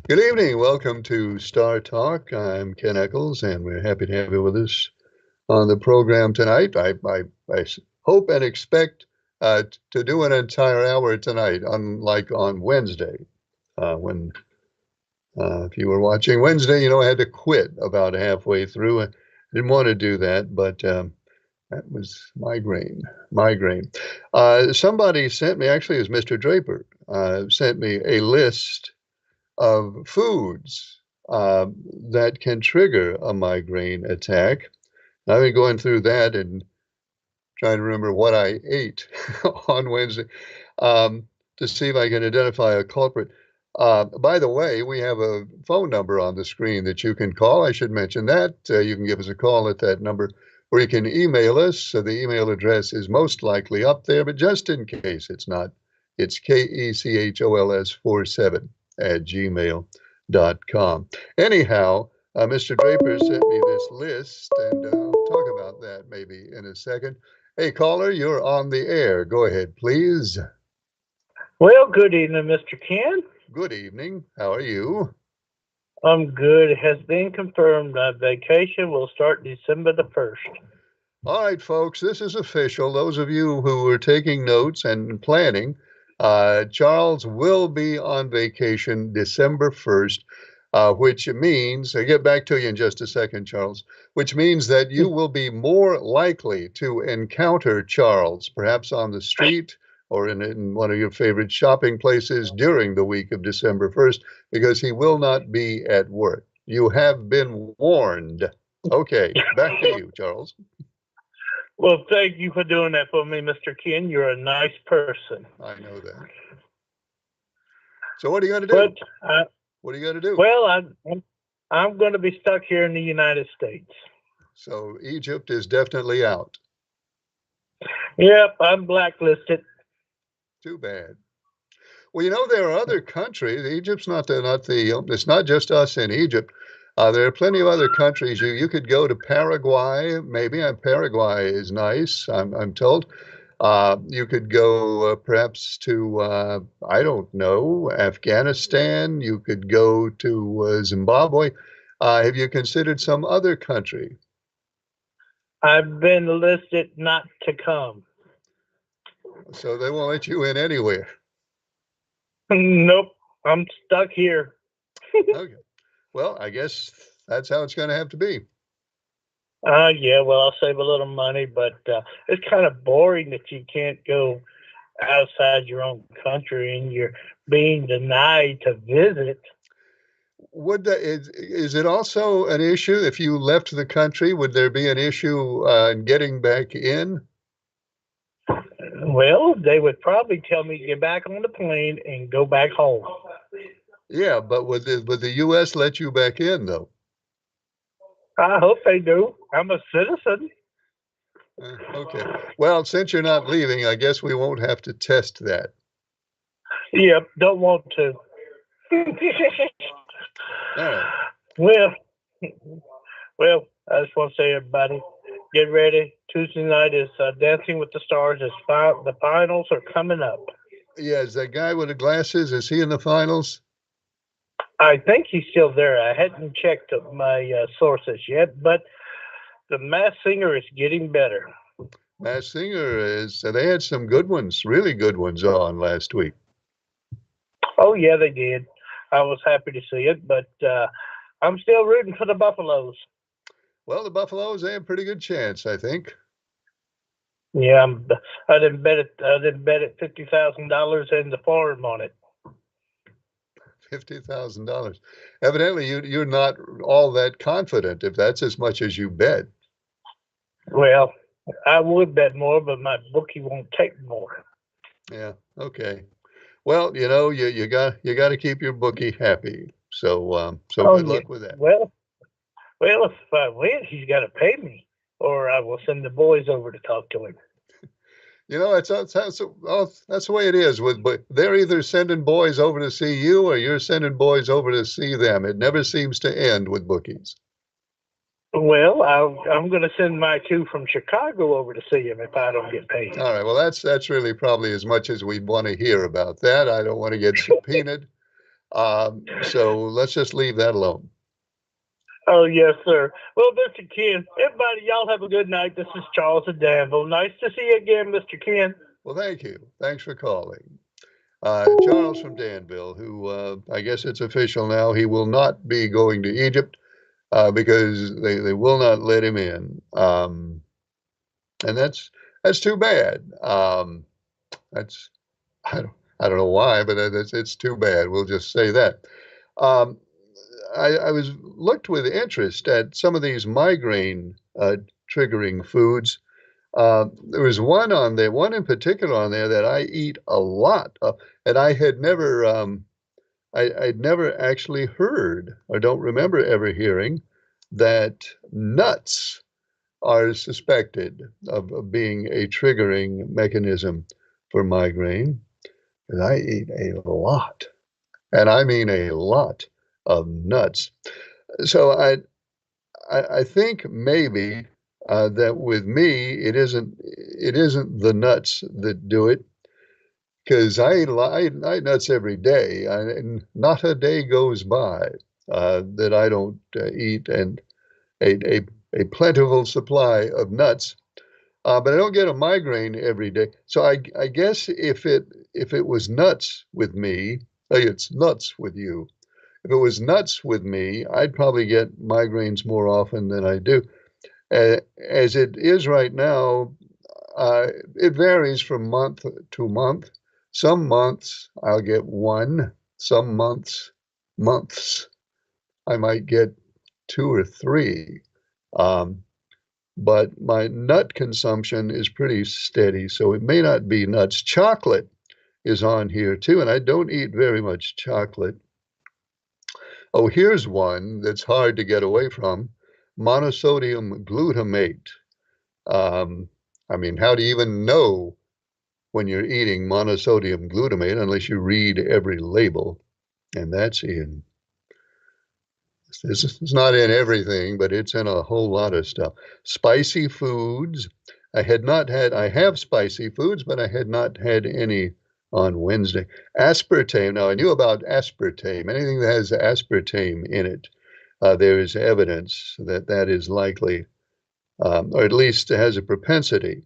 Good evening. Welcome to Star Talk. I'm Ken Eccles, and we're happy to have you with us on the program tonight. I hope and expect to do an entire hour tonight, unlike on Wednesday. When If you were watching Wednesday, I had to quit about halfway through. I didn't want to do that, but that was migraine. Migraine. Somebody sent me, actually, it was Mr. Draper, sent me a list of foods uh, that can trigger a migraine attack. I've been going through that and trying to remember what I ate on Wednesday to see if I can identify a culprit. By the way, we have a phone number on the screen that you can call. I should mention that. You can give us a call at that number, or you can email us. So the email address is most likely up there, but just in case it's not, it's kechols47@gmail.com. Anyhow, Mr. Draper sent me this list, and I'll talk about that maybe in a second. Hey, caller, you're on the air. Go ahead, please. Well, good evening, Mr. Ken. Good evening. How are you? I'm good. It has been confirmed that vacation will start December the 1st. All right, folks, this is official. Those of you who are taking notes and planning, Charles will be on vacation December 1st, which means, I'll get back to you in just a second, Charles, which means that you will be more likely to encounter Charles, perhaps on the street or in one of your favorite shopping places during the week of December 1st, because he will not be at work. You have been warned. Okay, back to you, Charles. Well, thank you for doing that for me, Mr. Ken. You're a nice person. I know that. So what are you going to But, do? What are you going to do? well, I'm going to be stuck here in the United States. So Egypt is definitely out. Yep, I'm blacklisted. Too bad. Well, there are other countries. Egypt's it's not just us in Egypt. There are plenty of other countries. You could go to Paraguay, maybe. Paraguay is nice, I'm told. You could go perhaps to, I don't know, Afghanistan. You could go to Zimbabwe. Have you considered some other country? I've been listed not to come. So they won't let you in anywhere. Nope, I'm stuck here. Okay. Well, I guess that's how it's going to have to be. Yeah, well, I'll save a little money, but it's kind of boring that you can't go outside your own country and you're being denied to visit. Is it also an issue if you left the country? Would there be an issue in getting back in? Well, they would probably tell me to get back on the plane and go back home. Yeah, but would the U.S. let you back in though? I hope they do. I'm a citizen. Okay. Well, since you're not leaving, I guess we won't have to test that. Yep, don't want to. All right. well, well, I just want to say, everybody, get ready. Tuesday night is Dancing with the Stars. The finals are coming up. Yeah, is that guy with the glasses? Is he in the finals? I think he's still there. I hadn't checked my sources yet, but the Masked Singer is getting better. Masked Singer is. They had some good ones, really good ones on last week. Oh yeah, they did. I was happy to see it, but I'm still rooting for the Buffaloes. Well, the Buffaloes, they have a pretty good chance, I think. Yeah, I didn't bet it. I didn't bet it $50,000 in the farm on it. $50,000. Evidently, you're not all that confident if that's as much as you bet. Well, I would bet more, but my bookie won't take more. Yeah. Okay. Well, you got to keep your bookie happy. So Oh good yeah. luck with that. Well, if I win, he's got to pay me, or I will send the boys over to talk to him. That's the way it is. But they're either sending boys over to see you, or you're sending boys over to see them. It never seems to end with bookies. Well, I'm going to send my two from Chicago over to see him if I don't get paid. All right. Well, that's really probably as much as we'd want to hear about that. I don't want to get subpoenaed. So let's just leave that alone. Oh, yes, sir. Well, Mr. Ken, everybody, y'all have a good night. This is Charles in Danville. Nice to see you again, Mr. Ken. Well, thank you. Thanks for calling. Charles from Danville, who I guess it's official now, he will not be going to Egypt because they will not let him in. And that's too bad. That's I don't know why, but it's too bad. We'll just say that. Um, I was looked with interest at some of these migraine triggering foods. There was one on there, one in particular on there that I eat a lot, and I had never, I'd never actually heard or don't remember ever hearing that nuts are suspected of being a triggering mechanism for migraine. And I eat a lot, and I mean a lot of nuts. So I think maybe that with me it isn't the nuts that do it because I eat nuts every day, and not a day goes by that I don't eat and a, a a plentiful supply of nuts. But I don't get a migraine every day. So I guess if it was nuts with me, hey, it's nuts with you. If it was nuts with me, I'd probably get migraines more often than I do. As it is right now, it varies from month to month. Some months I'll get one. Some months I might get two or three. Um, but my nut consumption is pretty steady, so it may not be nuts. Chocolate is on here too, and I don't eat very much chocolate. Oh, here's one that's hard to get away from: monosodium glutamate. Um, I mean, how do you even know when you're eating monosodium glutamate unless you read every label? And that's in, it's not in everything, but it's in a whole lot of stuff. Spicy foods. I have spicy foods, but I had not had any on Wednesday. Aspartame. Now, I knew about aspartame. Anything that has aspartame in it, there is evidence that that is likely, or at least has a propensity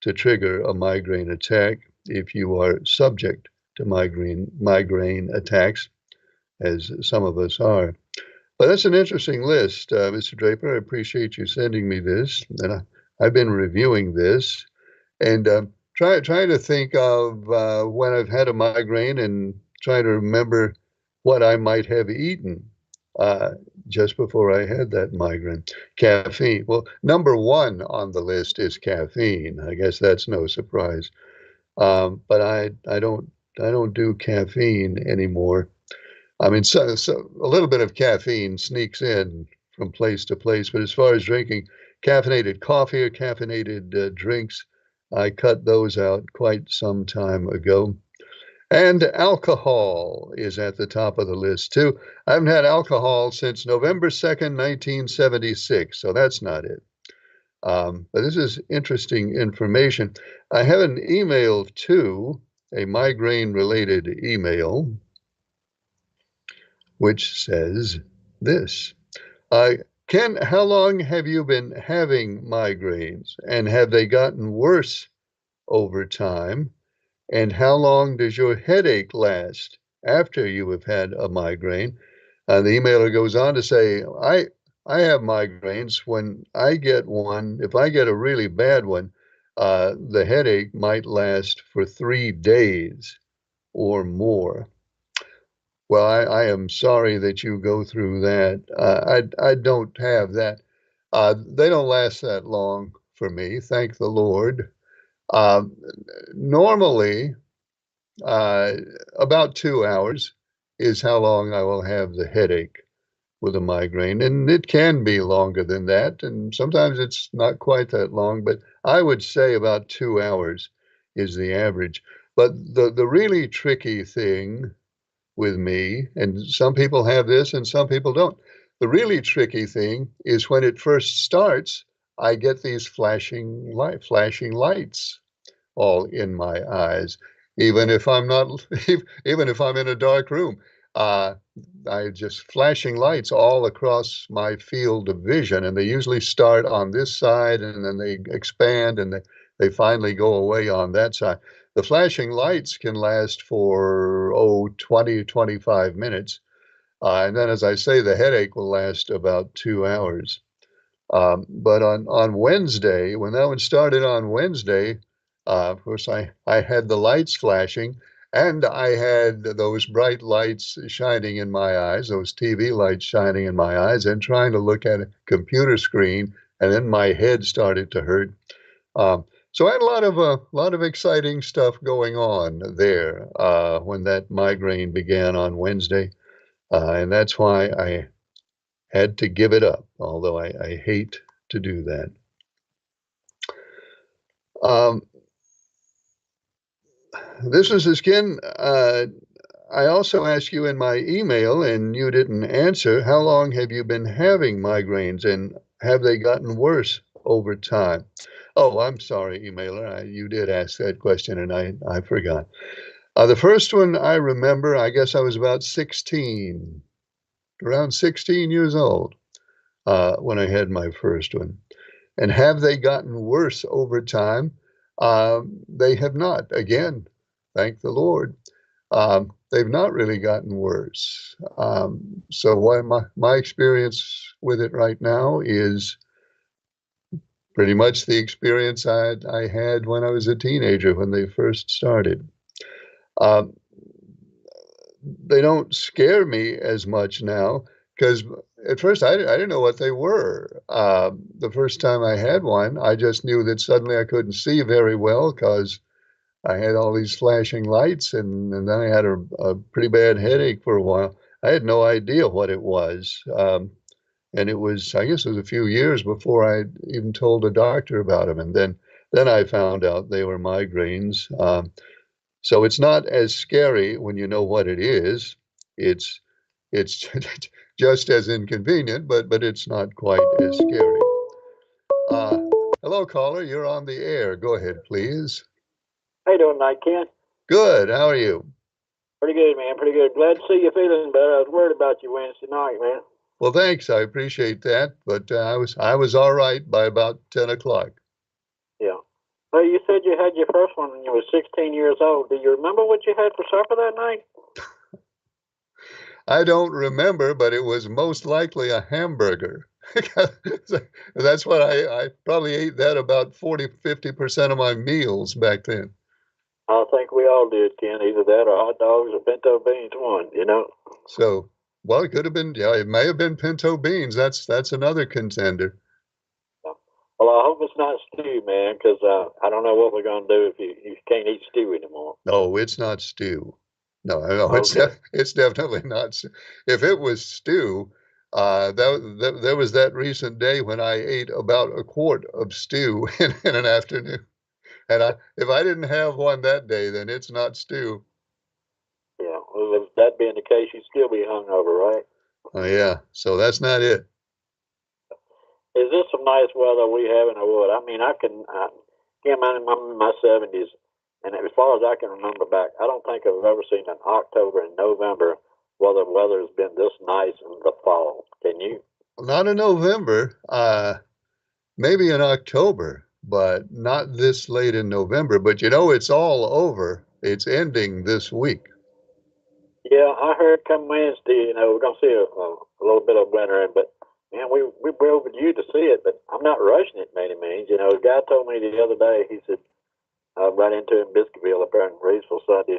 to trigger a migraine attack if you are subject to migraine attacks, as some of us are. But that's an interesting list, Mr. Draper. I appreciate you sending me this, and I've been reviewing this and trying to think of when I've had a migraine and trying to remember what I might have eaten uh, just before I had that migraine. Caffeine. Well, number one on the list is caffeine. I guess that's no surprise. But I don't do caffeine anymore. I mean, so a little bit of caffeine sneaks in from place to place, but as far as drinking caffeinated coffee or caffeinated drinks, I cut those out quite some time ago. And alcohol is at the top of the list too. I haven't had alcohol since November 2nd, 1976, so that's not it. But this is interesting information. I have an email too, a migraine related email, which says this. Uh, Ken, how long have you been having migraines, and have they gotten worse over time? And how long does your headache last after you have had a migraine? The emailer goes on to say, I have migraines. When I get one, if I get a really bad one, the headache might last for 3 days or more. Well, I am sorry that you go through that. I don't have that. They don't last that long for me, thank the Lord. Uh, Normally, uh, about 2 hours is how long I will have the headache with a migraine, and it can be longer than that, and sometimes it's not quite that long, but I would say about 2 hours is the average. But the really tricky thing with me, and some people have this and some people don't. The really tricky thing is when it first starts, I get these flashing lights all in my eyes, even if I'm not, even if I'm in a dark room. uh, I just flashing lights all across my field of vision, and they usually start on this side and then they expand and they finally go away on that side. The flashing lights can last for, 20, 25 minutes. And then, as I say, the headache will last about 2 hours. But on Wednesday, when that one started on Wednesday, of course, I had the lights flashing and I had those bright lights shining in my eyes, those TV lights shining in my eyes, and trying to look at a computer screen. And then my head started to hurt. So I had a lot of exciting stuff going on there when that migraine began on Wednesday, and that's why I had to give it up. Although I hate to do that. Um, this is again. I also asked you in my email, and you didn't answer. How long have you been having migraines, and have they gotten worse over time? Oh, I'm sorry, emailer. You did ask that question, and I forgot. The first one I remember, I guess I was about 16, around 16 years old when I had my first one. And have they gotten worse over time? They have not. Again, thank the Lord. They've not really gotten worse. So my experience with it right now is pretty much the experience I had when I was a teenager when they first started. Um, they don't scare me as much now because at first I didn't know what they were. The first time I had one, I just knew that suddenly I couldn't see very well because I had all these flashing lights, and then I had a pretty bad headache for a while. I had no idea what it was. And it was, I guess it was a few years before I even told a doctor about them. And then I found out they were migraines. So it's not as scary when you know what it is. It's it's just as inconvenient, but it's not quite as scary. Uh, Hello, caller. You're on the air. Go ahead, please. How you doing tonight, Ken? Good. How are you? Pretty good, man. Pretty good. Glad to see you feeling better. I was worried about you Wednesday night, man. Well, thanks. I appreciate that. But I was all right by about 10 o'clock. Yeah. Well, you said you had your first one when you were 16 years old. Do you remember what you had for supper that night? I don't remember, but it was most likely a hamburger. That's what I probably ate that about 40-50% of my meals back then. I think we all did, Ken. Either that or hot dogs or pinto beans, one. So, well, it could have been, yeah, it may have been pinto beans. That's another contender. Well, I hope it's not stew, man, because I don't know what we're going to do if you can't eat stew anymore. No, it's not stew. No, Okay. it's definitely not. If it was stew, there was that recent day when I ate about a quart of stew in an afternoon. And if I didn't have one that day, then it's not stew. Yeah. Well, if that being the case, you'd still be hungover, right? Oh yeah, so that's not it. Is this some nice weather we having or what? I mean, I'm in my 70s, and as far as I can remember back, I don't think I've ever seen an October and November where the weather has been this nice in the fall. Can you? Not in November, maybe in October, but not this late in November. But it's all over. It's ending this week. Yeah, I heard come Wednesday, we're gonna see a little bit of winter, but man, we're overdue to see it. But I'm not rushing it by any means. A guy told me the other day. He said I ran into him in Biscuitville up there in Reedsville Sunday.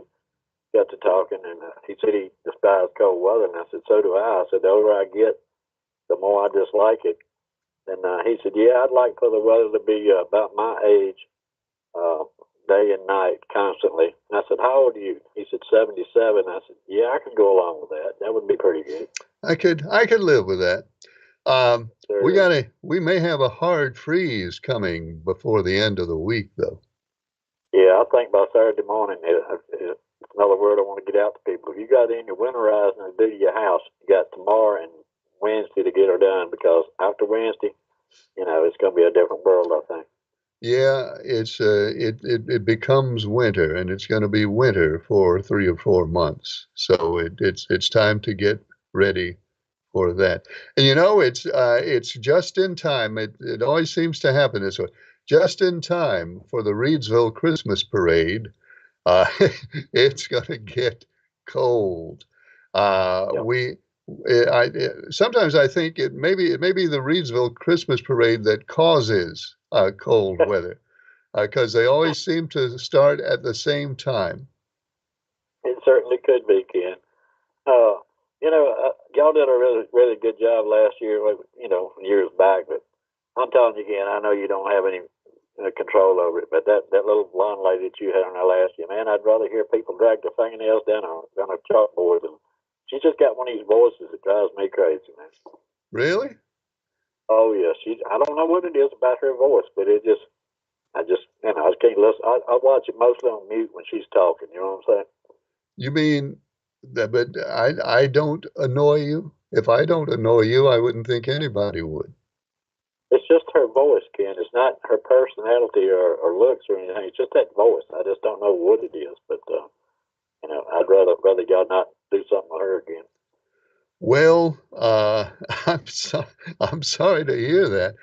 Got to talking, and he said he despised cold weather, and I said so do I. I said the older I get, the more I dislike it. And he said, yeah, I'd like for the weather to be about my age, uh, day and night, constantly. And I said, how old are you? He said 77. I said, yeah, I could go along with that. That would be pretty good. I could live with that. We Sure. we may have a hard freeze coming before the end of the week, though. Yeah, I think by Saturday morning, it's another word I want to get out to people. If you got any winterizing to do to your house, you got tomorrow and Wednesday to get her done, because after Wednesday, it's going to be a different world, I think. Yeah, it becomes winter, and it's going to be winter for 3 or 4 months. So it's time to get ready for that. And it's just in time. It always seems to happen this way. Just in time for the Reedsville Christmas parade. Uh, it's going to get cold. Yep. We Sometimes I think it may be the Reedsville Christmas parade that causes cold weather because they always seem to start at the same time. It certainly could be, Ken. Uh, y'all did a really, really good job last year, years back. But I'm telling you again, I know you don't have any control over it. But that little blonde lady that you had on there last year, man, I'd rather hear people drag their fingernails down a chalkboard than she's just got one of these voices that drives me crazy, man. Really? Oh yeah, I don't know what it is about her voice, but I just, I just can't listen. I watch it mostly on mute when she's talking. You know what I'm saying? You mean that? But I don't annoy you. If I don't annoy you, I wouldn't think anybody would. It's just her voice, Ken. It's not her personality or looks or anything. It's just that voice. I just don't know what it is. But I'd rather y'all not do something with her again. Well, I'm sorry to hear that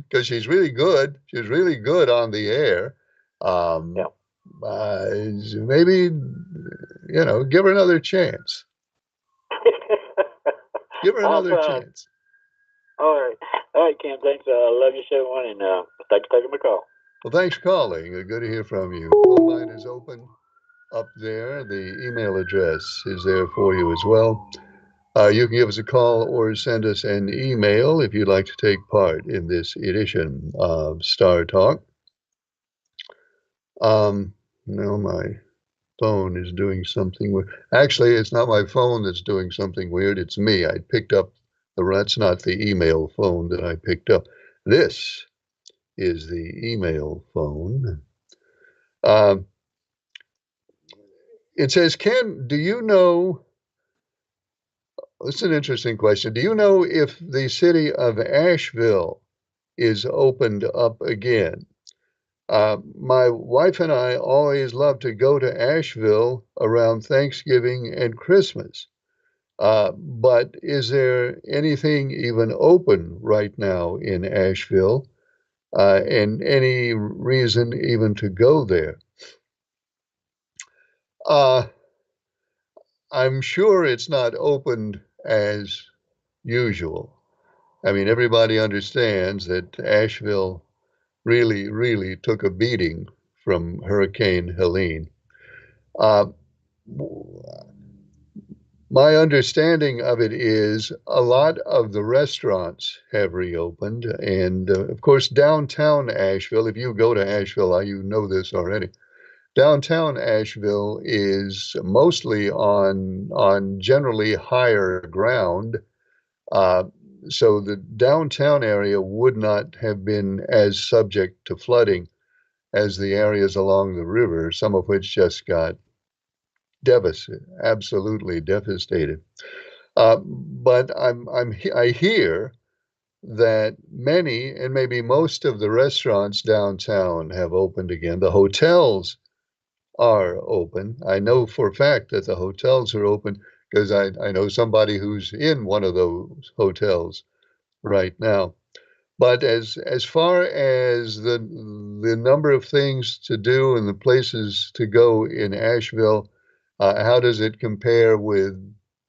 because she's really good. She's really good on the air. Um, Yeah. Maybe give her another chance. Give her I'll another try. chance. All right, Ken. Thanks. I love your show, one, and thanks for taking my call. Well, thanks for calling. Good to hear from you. Phone line is open up there. The email address is there for you as well. You can give us a call or send us an email if you'd like to take part in this edition of Star Talk. No, my phone is doing something weird. Actually, it's not my phone that's doing something weird. It's me. I picked up that's not the email phone that I picked up. This is the email phone. Um, it says, Ken, do you know? It's an interesting question. Do you know if the city of Asheville is opened up again? My wife and I always love to go to Asheville around Thanksgiving and Christmas. But is there anything even open right now in Asheville? And any reason even to go there? Uh, I'm sure it's not opened as usual. I mean, everybody understands that Asheville really, really took a beating from Hurricane Helene. Uh, my understanding of it is a lot of the restaurants have reopened. And of course, downtown Asheville, if you go to Asheville, you know this already. Downtown Asheville is mostly on generally higher ground. Uh, so the downtown area would not have been as subject to flooding as the areas along the river, some of which just got devastated, absolutely devastated. But I hear that many and maybe most of the restaurants downtown have opened again. The hotels are open. I know for a fact that the hotels are open because I know somebody who's in one of those hotels right now. But as far as the number of things to do and the places to go in Asheville, how does it compare with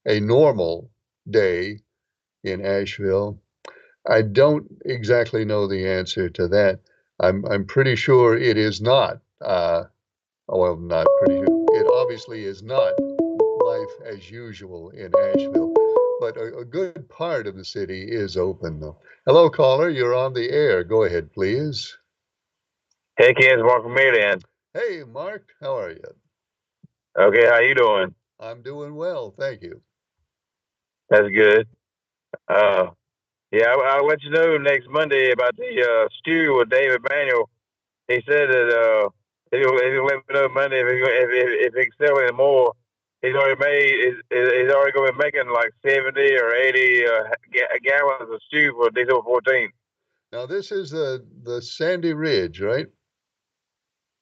a normal day in Asheville? I don't exactly know the answer to that. I'm pretty sure it is not. Well, not pretty sure. It obviously is not life as usual in Asheville, but a good part of the city is open, though. Hello, caller. You're on the air. Go ahead, please. Hey, kids, Mark from Maryland. Hey, Mark. How are you? Okay, how you doing? I'm doing well, thank you. That's good. Uh, yeah, I'll let you know next Monday about the stew with David Manuel. He said that he'll let me know Monday if he can sell any more. He's already going to be making like 70 or 80 gallons of stew for December 14th. Now this is the Sandy Ridge, right?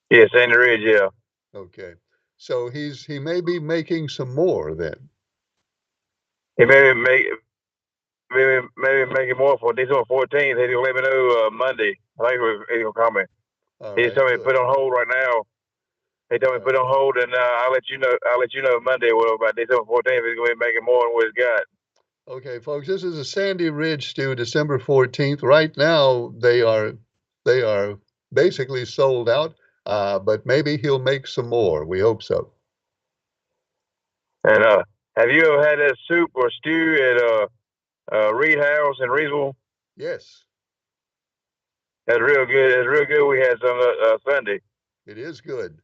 Yeah, Sandy Ridge. Yeah, Okay. So he may be making some more then. he maybe make it more for December 14th. He'll let me know Monday. I think he'll call me. All He just right, told me to good. put on hold right now. He told me to All put on right. hold, and I'll let you know. I'll let you know Monday. Well, about December 14th, he's going to be making more than what he's got. Okay, folks, this is a Sandy Ridge stew, December 14th. Right now, they are basically sold out, but maybe he'll make some more. We hope so. And have you ever had that soup or stew at Reed House in Reedsville? Yes, That's real good. It's real good. We had some Sunday. it is good.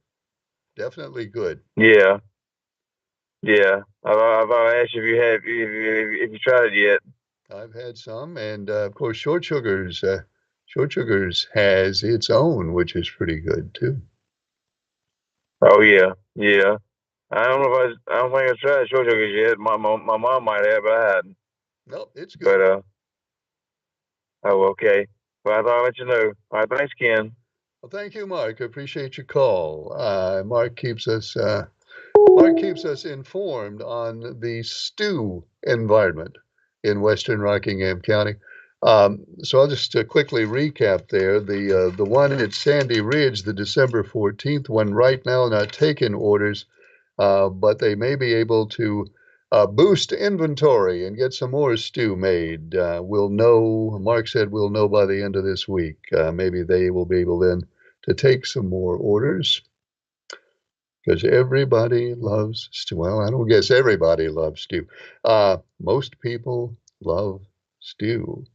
Definitely good. Yeah, yeah. I've asked you if you have if you tried it yet. I've had some, and of course, Short Sugars has its own, which is pretty good too. Oh yeah, yeah. I don't think I've tried short sugars yet. My mom might have, but I hadn't. Nope, it's But good. oh okay. Well, I thought I'd let you know. All right, thanks, Ken. Well, thank you, Mark. I appreciate your call. Mark keeps us informed on the stew environment in Western Rockingham County. So I'll just quickly recap there. The one at Sandy Ridge, the December 14th one, right now not taking orders, but they may be able to boost inventory and get some more stew made. We'll know, Mark said we'll know by the end of this week. Maybe they will be able then to take some more orders because everybody loves stew. Well, I don't guess everybody loves stew. Most people love stew.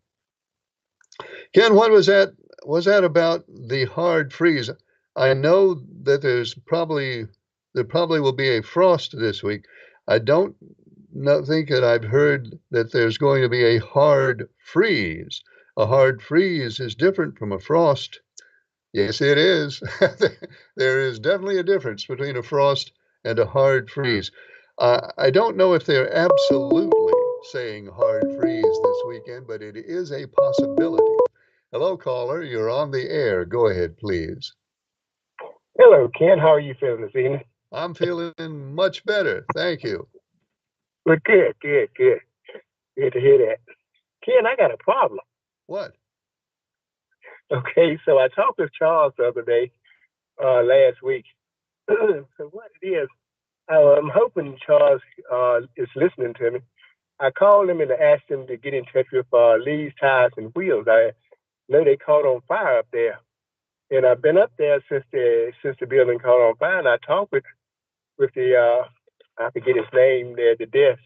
Ken, what was that? Was that about the hard freeze? I know that there probably will be a frost this week. I don't think that I've heard that there's going to be a hard freeze. A hard freeze is different from a frost. Yes, it is. There is definitely a difference between a frost and a hard freeze. I don't know if they're absolutely saying hard freeze this weekend, but it is a possibility. Hello, caller. You're on the air. Go ahead, please. Hello, Ken. How are you feeling this evening? I'm feeling much better. Thank you. Well, good, good, good. Good to hear that. Ken, I got a problem. What? Okay, so I talked with Charles the other day, last week. So what it is, I'm hoping Charles is listening to me. I called him and asked him to get in touch with Lee's Tires and Wheels. I know they caught on fire up there, and I've been up there since the building caught on fire. And I talked with the I forget his name there at the desk,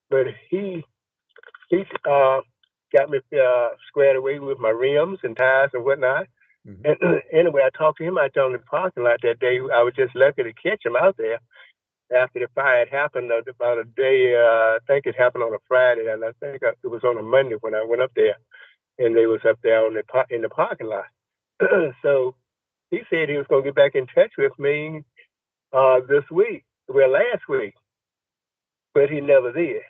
but he got me squared away with my rims and tires and whatnot. Mhm. And anyway, I talked to him out there in the parking lot that day. I was just lucky to catch him out there after the fire had happened about a day. I think it happened on a Friday, and I think it was on a Monday when I went up there, and they was up there in the parking lot. So he said he was going to get back in touch with me this week, well, last week, but he never did.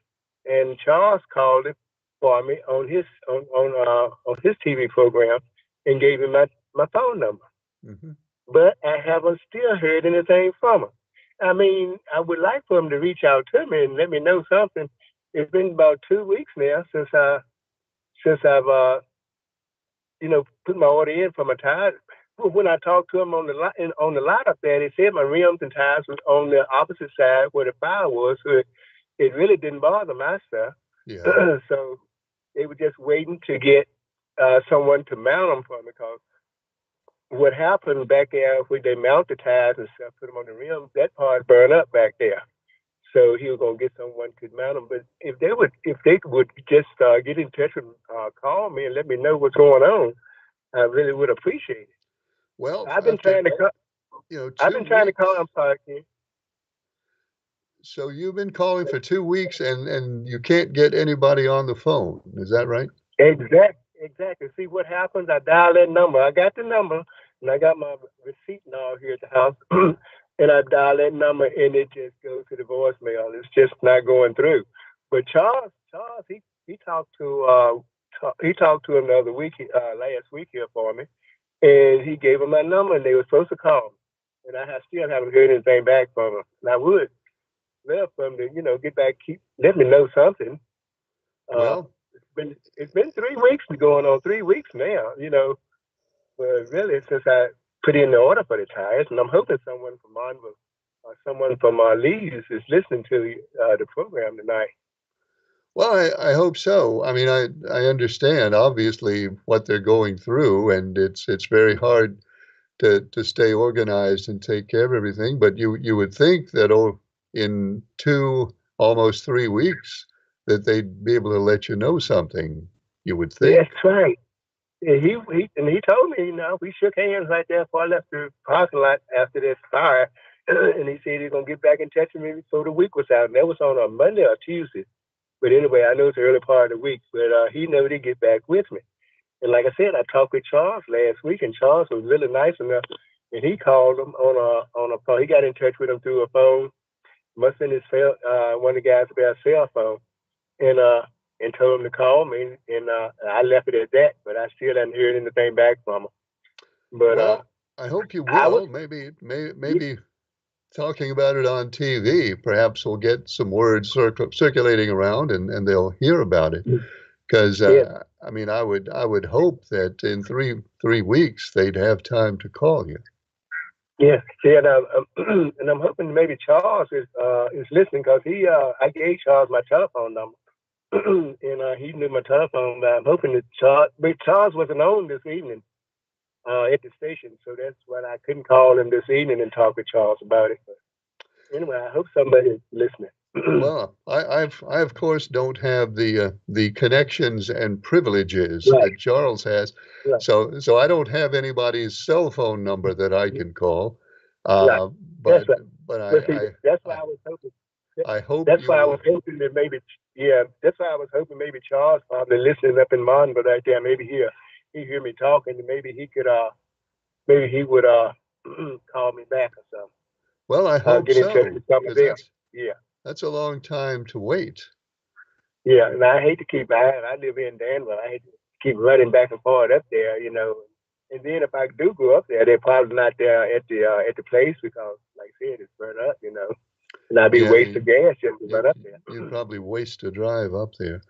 And Charles called him for me on his TV program and gave him my phone number. Mhm. But I haven't still heard anything from him. I mean, I would like for him to reach out to me and let me know something. It's been about 2 weeks now since I've put my order in for my tires. When I talked to him on the lot up there, they said my rims and tires was on the opposite side where the fire was, so it really didn't bother my stuff. Yeah. So they were just waiting to get someone to mount them for me. Because what happened back there when they mount the tires and stuff, put them on the rims, that part burned up back there. So he was gonna get someone to mount them. But if they would just get in touch with, call me and let me know what's going on, I really would appreciate it. Well, I've been after trying to call. I've two been trying to call him, weeks, so you've been calling for 2 weeks and you can't get anybody on the phone. Is that right? Exactly. See what happens? I dial that number. I got the number, and I got my receipt and all here at the house. And I dial that number, and it just goes to the voicemail. It's just not going through. But Charles, he talked to he talked to him the other week, last week here for me, and he gave him my number, and they were supposed to call me. And I still haven't heard anything back from him. And I would love for him to, get back, let me know something. Well, it's been 3 weeks, going on 3 weeks now, but really since I put in the order for the tires, and I'm hoping someone from Monmouth or someone from Leeds is listening to the program tonight. well, I hope so. I mean, I understand obviously what they're going through, and it's very hard to stay organized and take care of everything. But you would think that in almost 3 weeks that they'd be able to let you know something. You would think. That's right. Yeah, he told me, we shook hands right there before I left the parking lot after this fire, and he said he's gonna get back in touch with me before the week was out. And that was on a Monday or Tuesday. But anyway, I know it's the early part of the week, but he never did get back with me. And like I said, I talked with Charles last week, and Charles was really nice enough, and he called him on a phone. He got in touch with him through a phone. Must have been one of the guys about a cell phone, and told him to call me, and I left it at that. But I still haven't heard anything back from him. But well, I hope you will. Maybe talking about it on TV, perhaps we'll get some words circulating around, and they'll hear about it. Because I mean, I would hope that in three weeks they'd have time to call you. Yeah, and I'm hoping maybe Charles is listening, because I gave Charles my telephone number, and he knew my telephone. But I'm hoping that Charles wasn't on this evening at the station, so that's why I couldn't call him this evening and talk with Charles about it. But anyway, I hope somebody is listening. Well, I of course don't have the connections and privileges Right. that Charles has, Right. so I don't have anybody's cell phone number that I can call. Right. But that's why I was hoping. I hope that's why I was hoping that maybe that's why I was hoping maybe Charles probably listening up in Monmouth right there. Maybe he hear me talking, and maybe he could maybe he would call me back or something. Well, I hope get in touch with somebody there. That's a long time to wait. Yeah, and I hate to keep. I live in Danville. I hate to keep running back and forth up there, And then if I do go up there, they're probably not there at the place, because, like I said, it's burnt up, And I'd be wasting gas just to run up there. You'd probably waste a drive up there.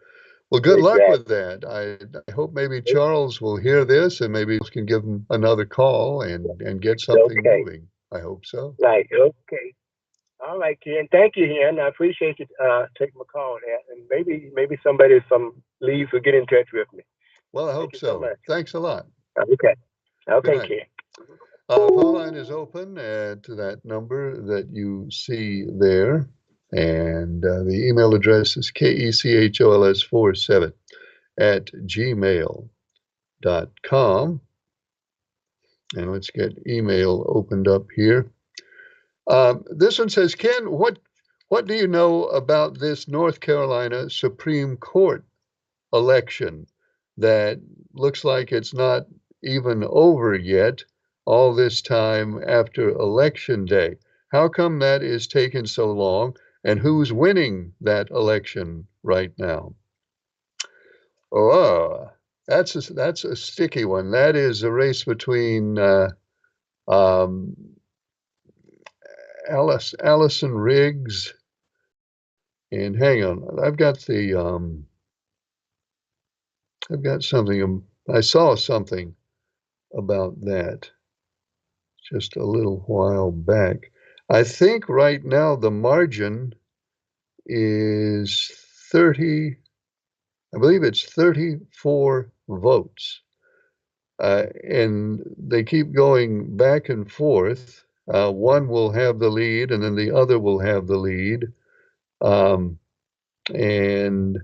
Well, good luck with that. I hope maybe Charles will hear this, and maybe can give him another call and get something moving. I hope so. Right. Okay. All right, Ken. Thank you, Ken. I appreciate you taking my call there. And maybe somebody from Leeds will get in touch with me. Well, I hope so. Thanks a lot. Okay. Okay, Ken. Phone line is open to that number that you see there. And the email address is kechols47 at gmail.com. And let's get email opened up here. This one says, Ken, what do you know about this North Carolina Supreme Court election that looks like it's not even over yet, all this time after Election Day? How come that is taking so long, and who's winning that election right now? Oh, that's a sticky one. That is a race between Allison Riggs, and hang on, I've got something. I saw something about that just a little while back. I think right now the margin is 30. I believe it's 34 votes, and they keep going back and forth. One will have the lead, and then the other will have the lead. And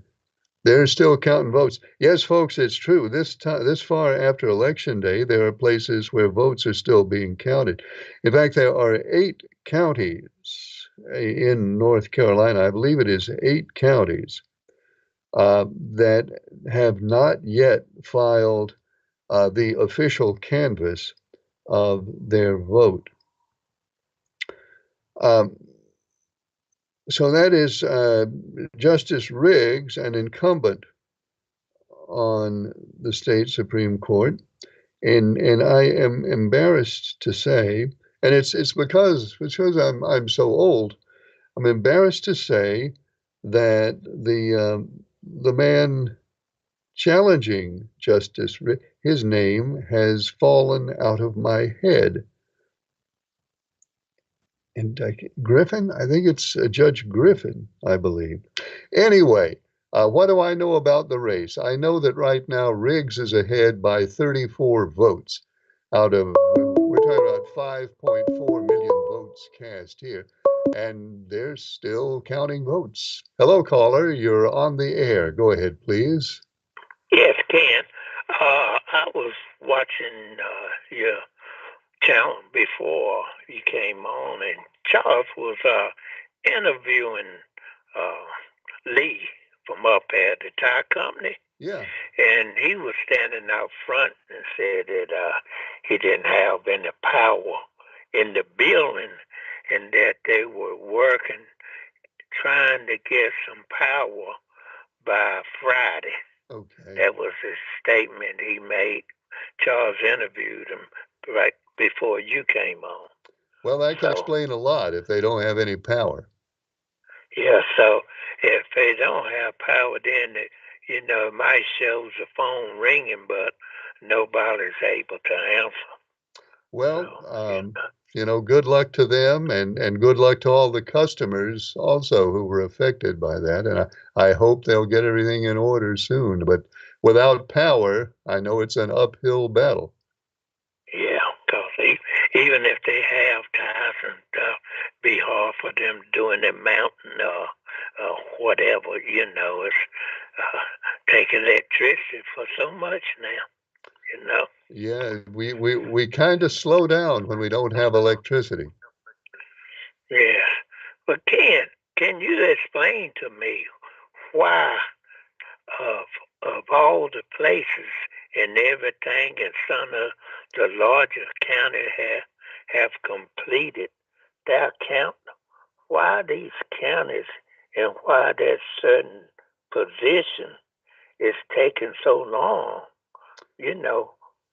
they're still counting votes. Yes, folks, it's true. This far after Election Day, there are places where votes are still being counted. In fact, there are 8 counties in North Carolina. I believe it is 8 counties that have not yet filed the official canvass of their vote. So that is Justice Riggs, an incumbent on the state Supreme Court, and I am embarrassed to say, and it's because I'm so old. I'm embarrassed to say that the man challenging his name has fallen out of my head. And Griffin, I think it's Judge Griffin, I believe. Anyway, what do I know about the race? I know that right now Riggs is ahead by 34 votes out of, we're talking about 5.4 million votes cast here, and they're still counting votes. Hello, caller, you're on the air. Go ahead, please. Yes, Ken. I was watching your channel before you came on, and Charles was interviewing Lee from up at the tire company. Yeah. And he was standing out front and said that he didn't have any power in the building and that they were working, trying to get some power by Friday. Okay. That was his statement he made. Charles interviewed him right before you came on. Well, that can explain a lot if they don't have any power. Yeah, so if they don't have power, then it might show the phone ringing, but nobody's able to answer. Well, good luck to them and good luck to all the customers also who were affected by that. And I hope they'll get everything in order soon. But without power, I know it's an uphill battle. Yeah, because even if they have tires and stuff, be hard for them doing the mountain or whatever, it's taking electricity for so much now, Yeah, we kind of slow down when we don't have electricity. Yeah. But can you explain to me why of all the places and everything in some of the larger counties have completed their count, why these counties and why that certain position is taking so long,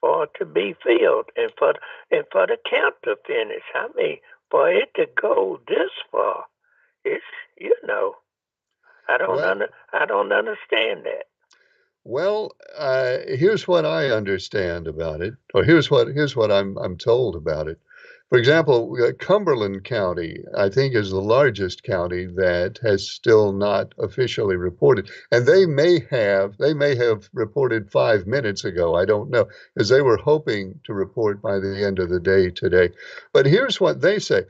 for it to be filled and for the count to finish. I mean, for it to go this far, it's I don't understand that. Well, here's what I understand about it, or here's what I'm told about it. For example, Cumberland County, I think, is the largest county that has still not officially reported, and they may have reported 5 minutes ago. I don't know, because they were hoping to report by the end of the day today. But here's what they say.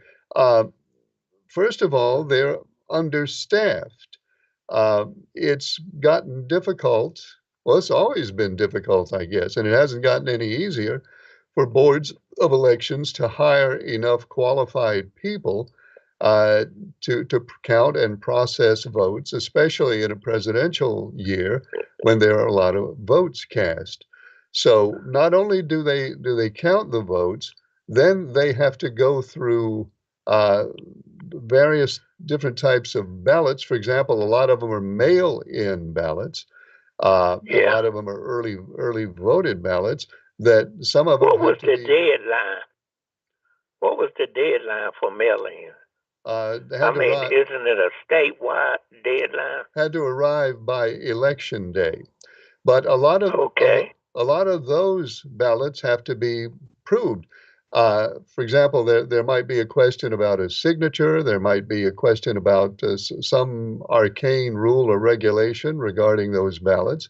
First of all, they're understaffed. It's gotten difficult. Well, it's always been difficult, I guess, and it hasn't gotten any easier for boards of elections to hire enough qualified people to count and process votes, especially in a presidential year when there are a lot of votes cast. So not only do they count the votes, then they have to go through various different types of ballots. For example, a lot of them are mail-in ballots. A lot of them are early voted ballots. That some of them. What was the deadline? What was the deadline for mail-in? Isn't it a statewide deadline? Had to arrive by election day, but a lot of those ballots have to be proved. For example, there might be a question about a signature. There might be a question about some arcane rule or regulation regarding those ballots,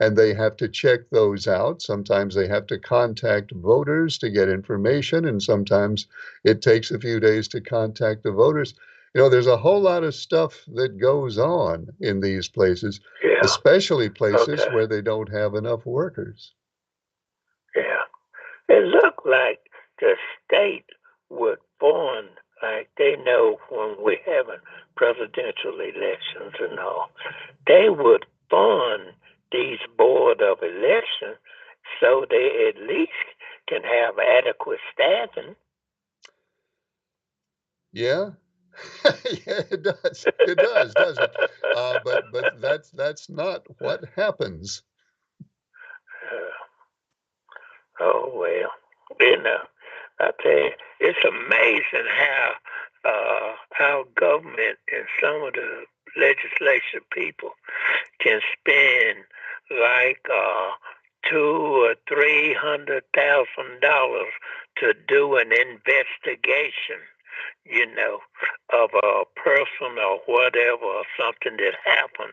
and they have to check those out. Sometimes they have to contact voters to get information, and sometimes it takes a few days to contact the voters. There's a whole lot of stuff that goes on in these places, especially places where they don't have enough workers. Yeah. It looked like the state would fund, like they know when we're having presidential elections and all, they would fund these board of elections so they at least can have adequate staffing. Yeah. Yeah, it does. It does, doesn't it? But that's not what happens. Oh well, you know, I tell you, it's amazing how our government and some of the legislation people can spend like two or $300,000 to do an investigation, you know, of a person or whatever or something that happened,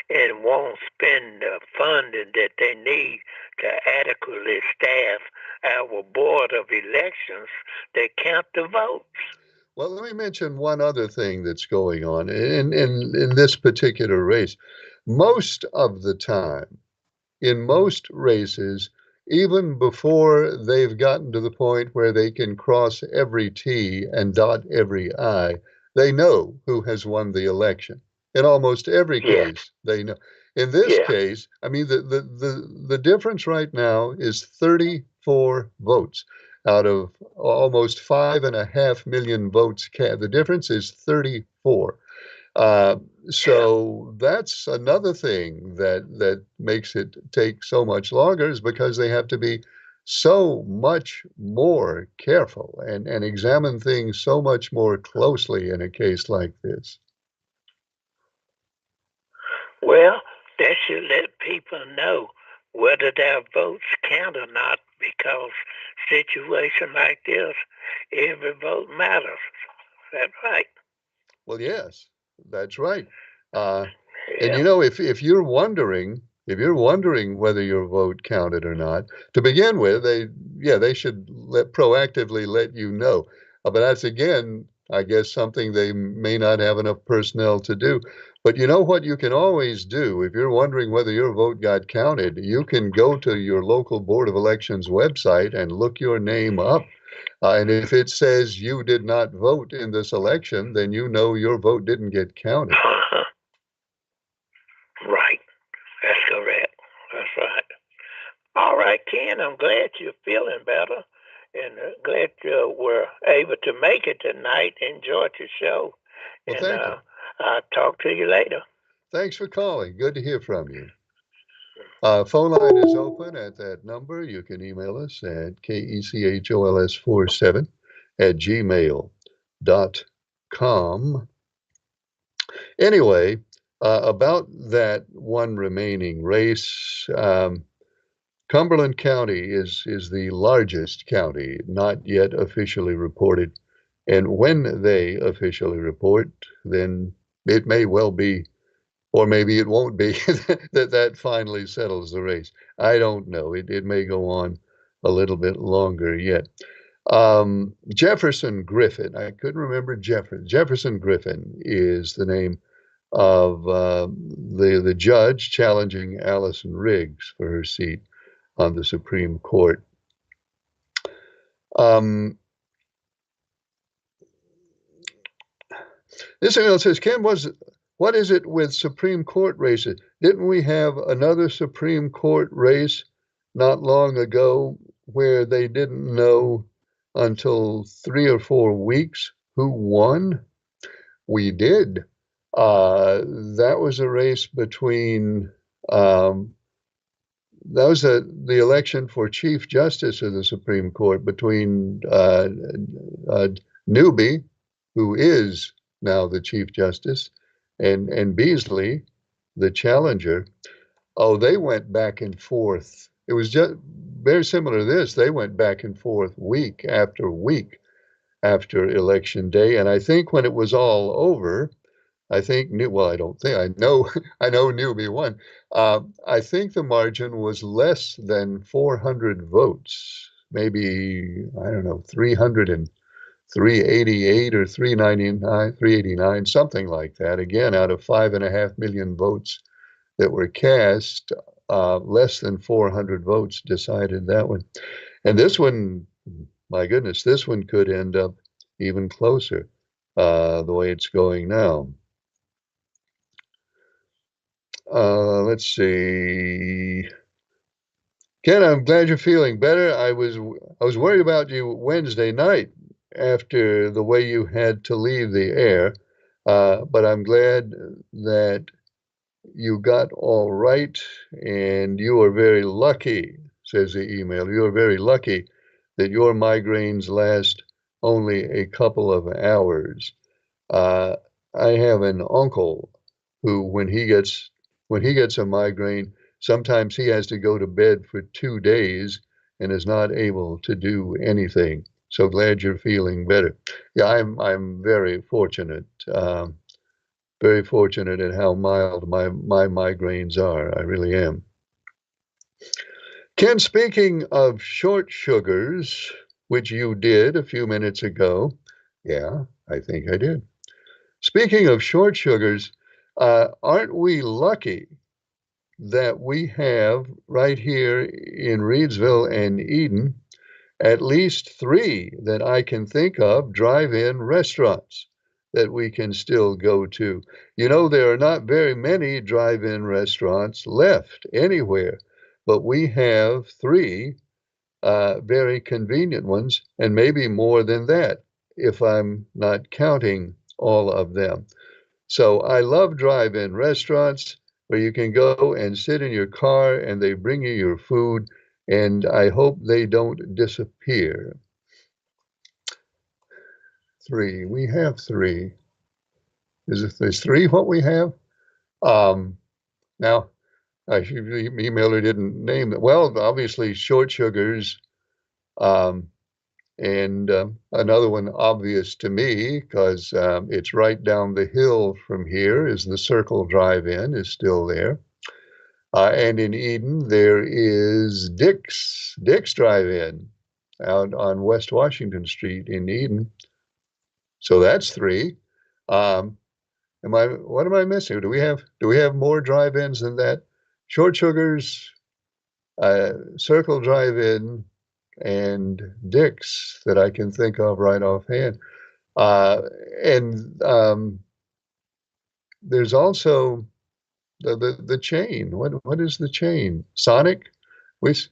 and won't spend the funding that they need to adequately staff our board of elections that count the votes. Well, let me mention one other thing that's going on in this particular race. Most of the time, in most races, even before they've gotten to the point where they can cross every T and dot every I, they know who has won the election. In almost every Yeah, case, they know. In this yeah, case, I mean, the difference right now is 34 votes out of almost 5.5 million votes. The difference is 34. Uh, yeah. so that's another thing that makes it take so much longer, is because they have to be so much more careful and examine things so much more closely in a case like this. Well, that should let people know whether their votes count or not, because situation like this, every vote matters. That's right. Well, yes, that's right. Uh, and Yeah. if you're wondering whether your vote counted or not, to begin with, they should proactively let you know. But that's again, I guess, something they may not have enough personnel to do. But you know what you can always do if you're wondering whether your vote got counted, you can go to your local Board of Elections website and look your name up. And if it says you did not vote in this election, then you know your vote didn't get counted. Uh-huh. Right. That's correct. That's right. All right, Ken, I'm glad you're feeling better, and glad you were able to make it tonight. Enjoyed your show, Well, and thank you. I'll talk to you later. Thanks for calling. Good to hear from you. Phone line is open at that number. You can email us at kechols47 at gmail.com. Anyway, about that one remaining race, Cumberland County is the largest county not yet officially reported. And when they officially report, then it may well be, or maybe it won't be, that finally settles the race. I don't know. It may go on a little bit longer yet. Jefferson Griffin, I couldn't remember Jefferson Griffin is the name of the judge challenging Allison Riggs for her seat on the Supreme Court. This email says, Ken, what is it with Supreme Court races? Didn't we have another Supreme Court race not long ago where they didn't know until 3 or 4 weeks who won? We did. That was a race between that was the election for Chief Justice of the Supreme Court between Newby, who is now the Chief Justice, and Beasley, the challenger. Oh, they went back and forth. It was just very similar to this. They went back and forth week after week after Election Day. And I think when it was all over, I think well, I don't think I know I know Newby won. I think the margin was less than 400 votes, maybe I don't know 300 and 388 or 399, 389, something like that. Again, out of 5.5 million votes that were cast, less than 400 votes decided that one. And this one, my goodness, this one could end up even closer the way it's going now. Let's see. Ken, I'm glad you're feeling better. I was worried about you Wednesday night after the way you had to leave the air, but I'm glad that you got all right, and you are very lucky, says the email. You are very lucky that your migraines last only a couple of hours. I have an uncle who, when he gets a migraine, sometimes he has to go to bed for 2 days and is not able to do anything. So glad you're feeling better. Yeah, I'm very fortunate. Very fortunate at how mild my migraines are. I really am. Ken, speaking of short sugars, which you did a few minutes ago, yeah, I think I did. Speaking of short sugars, aren't we lucky that we have right here in Reedsville and Eden at least 3 that I can think of drive-in restaurants that we can still go to. You know, there are not very many drive-in restaurants left anywhere, but we have 3 very convenient ones, and maybe more than that if I'm not counting all of them. So I love drive-in restaurants where you can go and sit in your car and they bring you your food, and I hope they don't disappear. 3. We have 3. Is 3 what we have? Now, the emailer didn't name it. Well, obviously, short sugars, and another one obvious to me because it's right down the hill from here is the Circle Drive-In is still there. And in Eden, there is Dick's Drive-In out on West Washington Street in Eden. So that's 3. What am I missing? Do we have more drive-ins than that? Short Sugars, Circle Drive-In, and Dick's that I can think of right offhand. And there's also the chain. What is the chain? Sonic? Is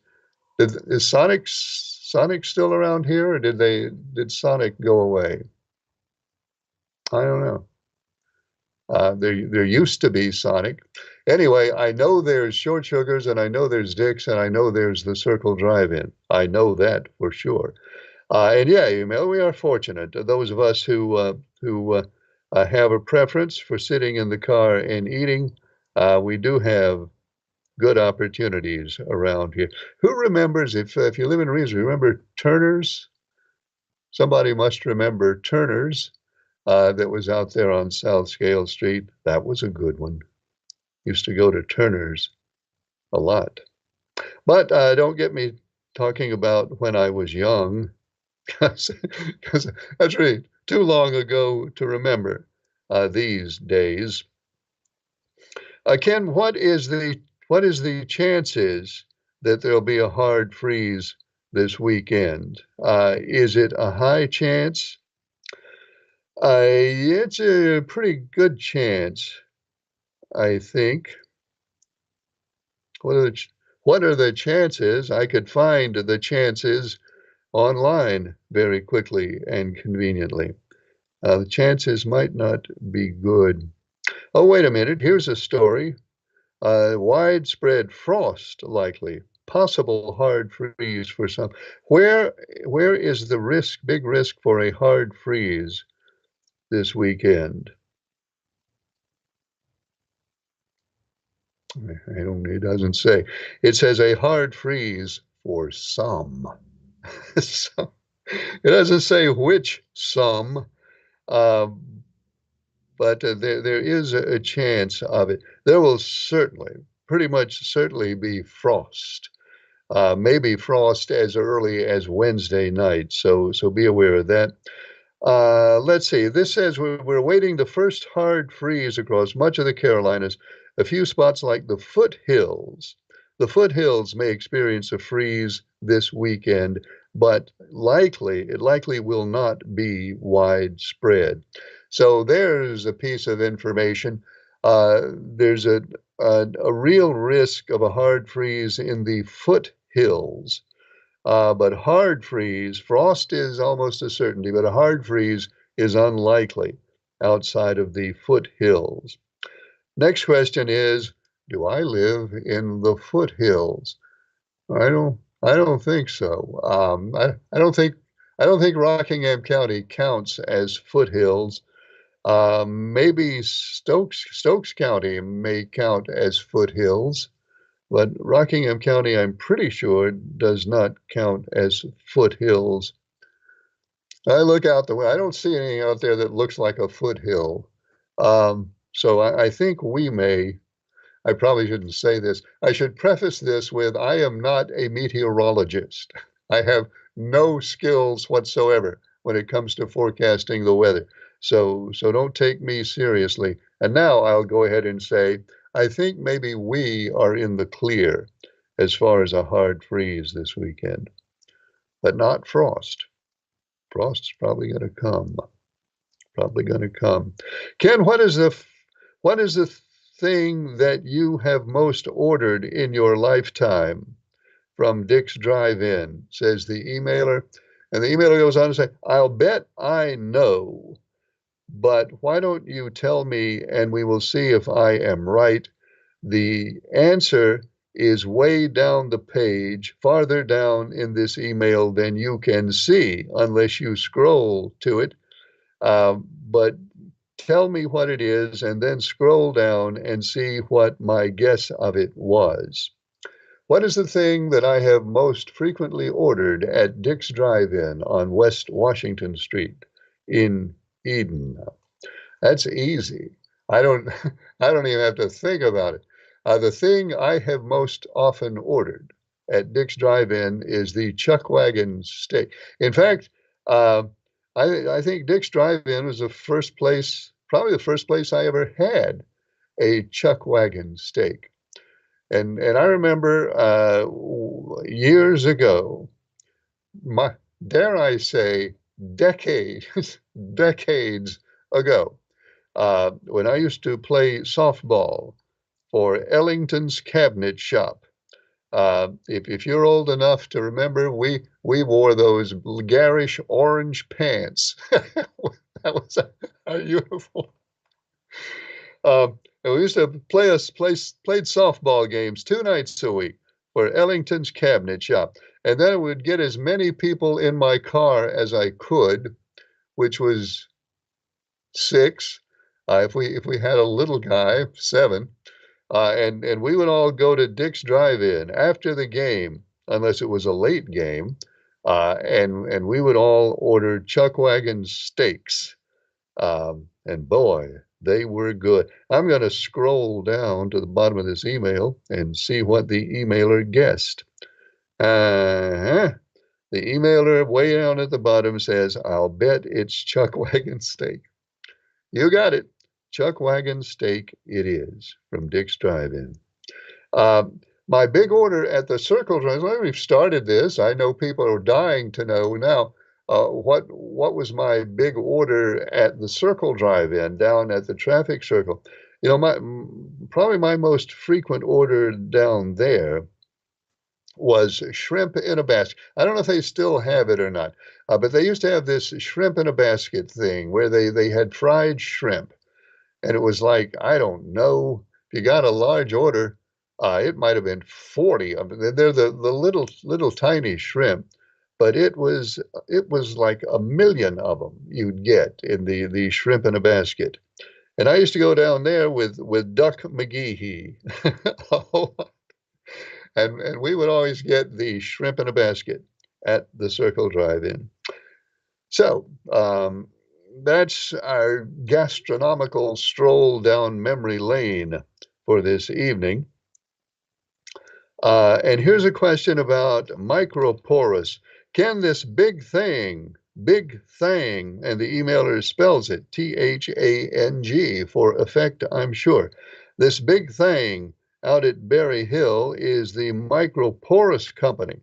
Sonic still around here, or did Sonic go away? I don't know. There used to be Sonic. Anyway, I know there's Short Sugars, and I know there's Dick's, and I know there's the Circle Drive-In. I know that for sure. And yeah, we are fortunate. Those of us who have a preference for sitting in the car and eating, we do have good opportunities around here. Who remembers, if you live in Reeves, remember Turner's? Somebody must remember Turner's. That was out there on South Scale Street. That was a good one. Used to go to Turner's a lot. But don't get me talking about when I was young, because that's really too long ago to remember these days. Ken, what is the chances that there'll be a hard freeze this weekend? Is it a high chance? It's a pretty good chance, I think. What are the chances? I could find the chances online very quickly and conveniently. The chances might not be good. Oh, wait a minute. Here's a story. Widespread frost likely. Possible hard freeze for some. Where is the big risk for a hard freeze this weekend? It doesn't say. It says a hard freeze for some. So, it doesn't say which some, but there is a chance of it. There will pretty much certainly be frost. Maybe frost as early as Wednesday night. So be aware of that. Let's see. This says we're awaiting the first hard freeze across much of the Carolinas. A few spots like the foothills. The foothills may experience a freeze this weekend, but it likely will not be widespread. So there's a piece of information. There's a real risk of a hard freeze in the foothills. But hard freeze, frost is almost a certainty, but a hard freeze is unlikely outside of the foothills. Next question is, do I live in the foothills? I don't think so. I don't think Rockingham County counts as foothills. Maybe Stokes County may count as foothills, but Rockingham County, I'm pretty sure, does not count as foothills. I look out the way. I don't see anything out there that looks like a foothill. So I think we may. I probably shouldn't say this. I should preface this with I am not a meteorologist. I have no skills whatsoever when it comes to forecasting the weather. So don't take me seriously. And now I'll go ahead and say I think maybe we are in the clear as far as a hard freeze this weekend, but not frost. Frost's probably going to come. Probably going to come. Ken, what is the thing that you have most ordered in your lifetime? From Dick's Drive-In, says the emailer. And the emailer goes on to say, I'll bet I know, but why don't you tell me and we will see if I am right. The answer is way down the page, farther down in this email than you can see unless you scroll to it. But tell me what it is and then scroll down and see what my guess of it was. What is the thing that I have most frequently ordered at Dick's Drive-In on West Washington Street in Eden? That's easy. I don't I don't even have to think about it. The thing I have most often ordered at Dick's Drive-In is the chuck wagon steak. In fact, I think Dick's Drive-In was the first place, probably the first place I ever had a chuck wagon steak. And I remember years ago, dare I say, decades ago, when I used to play softball for Ellington's Cabinet Shop. If you're old enough to remember, we wore those garish orange pants. That was our uniform. And we used to played softball games 2 nights a week for Ellington's Cabinet Shop. And then I would get as many people in my car as I could, which was 6. If we had a little guy, 7. And we would all go to Dick's Drive-In after the game, unless it was a late game, and we would all order chuck wagon steaks. And boy, they were good. I'm going to scroll down to the bottom of this email and see what the emailer guessed. The emailer way down at the bottom says, I'll bet it's chuck wagon steak. You got it. Chuck wagon steak it is from Dick's Drive-In. My big order at the Circle Drive-In, we've started this. I know people are dying to know now. What was my big order at the Circle Drive-In down at the traffic circle? You know, probably my most frequent order down there was shrimp in a basket. I don't know if they still have it or not, but they used to have this shrimp in a basket thing where they had fried shrimp. And it was like, I don't know, if you got a large order, it might have been 40. I mean, they're the little tiny shrimp, but it was like a million of them you'd get in the shrimp in a basket. And I used to go down there with Duck McGehee. And we would always get the shrimp in a basket at the Circle Drive-In. So that's our gastronomical stroll down memory lane for this evening. And here's a question about microporous. Can this big thing, and the emailer spells it THANG for effect, I'm sure. This big thing out at Berry Hill is the Microporous Company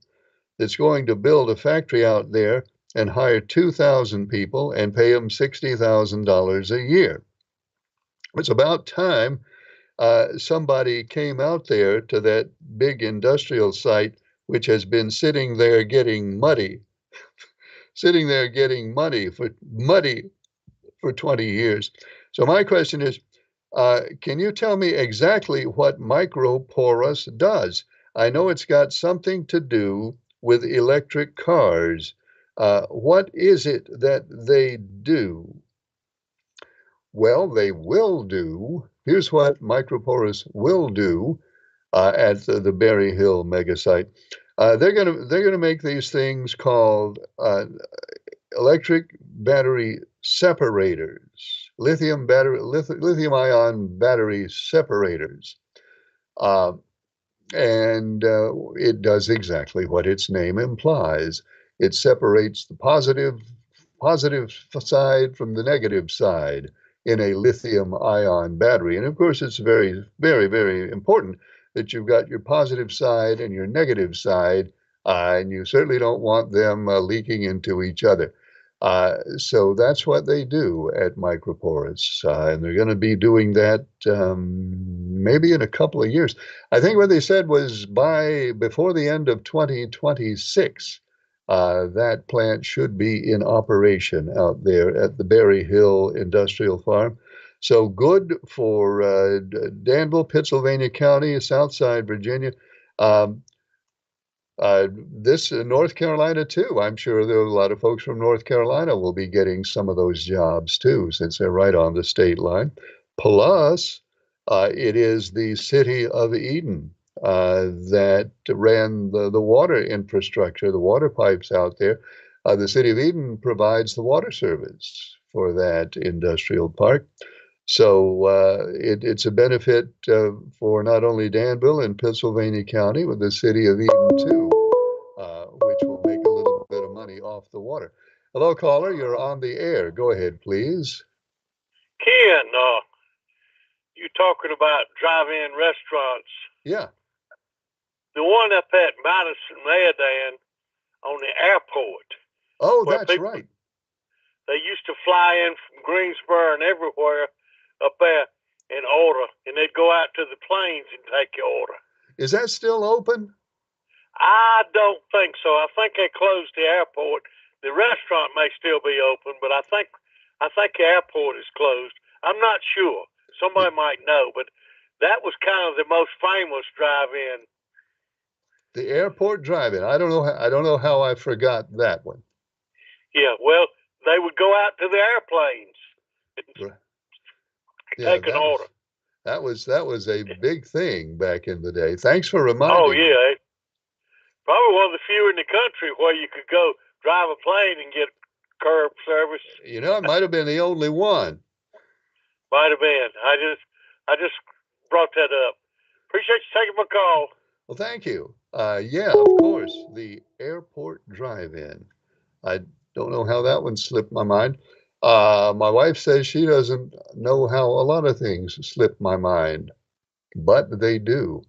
that's going to build a factory out there and hire 2,000 people and pay them $60,000 a year. It's about time somebody came out there to that big industrial site, which has been sitting there getting muddy for 20 years. So my question is, Can you tell me exactly what microporous does? I know it's got something to do with electric cars. What is it that they do? Well, they will do. Here's what microporous will do at the Berry Hill megasite. They're gonna make these things called electric battery separators, lithium ion battery separators. Uh, and it does exactly what its name implies. It separates the positive side from the negative side in a lithium ion battery. And of course, it's very, very, very important that you've got your positive side and your negative side, and you certainly don't want them leaking into each other. So that's what they do at Microporous, and they're going to be doing that maybe in a couple of years. I think what they said was before the end of 2026, that plant should be in operation out there at the Berry Hill Industrial Farm. So good for Danville, Pittsylvania County, Southside Virginia. Um, this North Carolina too. I'm sure there are a lot of folks from North Carolina will be getting some of those jobs too, since they're right on the state line. Plus, it is the city of Eden that ran the water infrastructure, the water pipes out there. The city of Eden provides the water service for that industrial park. So it's a benefit for not only Danville and Pennsylvania County, but the city of Eden too, which will make a little bit of money off the water. Hello, caller. You're on the air. Go ahead, please. Ken, you talking about drive-in restaurants? Yeah. The one up at Madison Medan on the airport. Oh, that's right. They used to fly in from Greensboro and everywhere up there and order, and they'd go out to the planes and take your order. Is that still open? I don't think so. I think they closed the airport. The restaurant may still be open, but I think the airport is closed. I'm not sure. Somebody might know, but that was kind of the most famous drive-in. The airport drive-in. I don't know how I forgot that one. Yeah, well, they would go out to the airplanes and take an order. That was a big thing back in the day. Thanks for reminding me. Oh, yeah. Probably one of the few in the country where you could go drive a plane and get curb service. You know, it might have been the only one. Might have been. I just brought that up. Appreciate you taking my call. Well, thank you. Yeah, of course, the airport drive-in. I don't know how that one slipped my mind. My wife says she doesn't know how a lot of things slip my mind, but they do.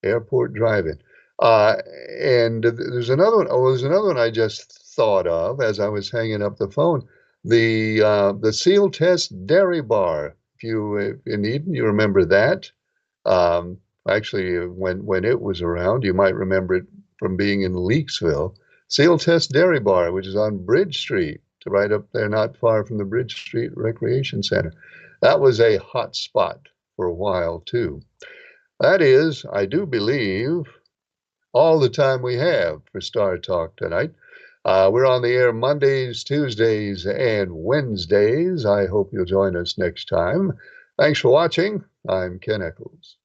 Airport drive-in. And there's another one. Oh, there's another one I just thought of as I was hanging up the phone. The Seal Test Dairy Bar. If you in Eden, you remember that. Actually, when it was around, you might remember it from being in Leakesville. Seal Test Dairy Bar, which is on Bridge Street, right up there, not far from the Bridge Street Recreation Center. That was a hot spot for a while too. That is, I do believe, all the time we have for Star Talk tonight. We're on the air Mondays, Tuesdays, and Wednesdays. I hope you'll join us next time. Thanks for watching. I'm Ken Echols.